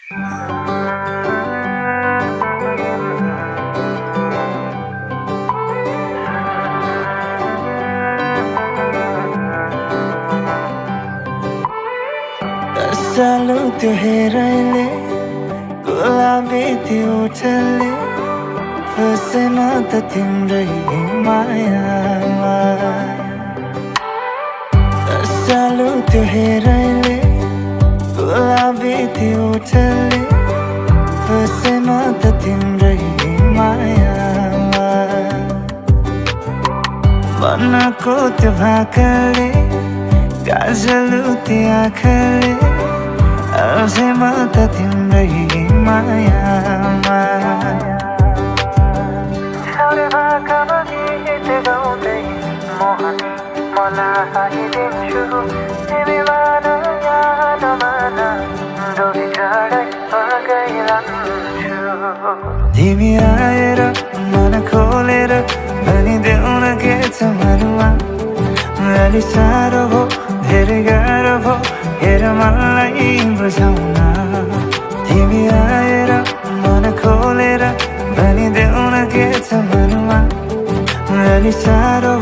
सालो त्यो हेराइले गुलाबी त्यो ओठले फसेन त तिम्रै मायामा सालो त्यो हेराइले गुलाबी त्यो ओठले फसेन त तिम्रै मायामा मनको त्यो भाकाले काजल त्यो आँखाले अझैमा त तिम्रै मायामा छाडे भाकामा गीत गाउँदै मोहनी मलाई दिन्छु तिमी मान याद मान डोरी टाढै फर्काइरहन्छु तिमी आएर मन खोलेर भनिदेऊ न के छ मनमा अलि साह्रो भो धेरै गाह्रो भो हेर मलाई बुझाउन तिमी आएर मन खोलेर भनिदेऊ न के छ मनमा अलि साह्रो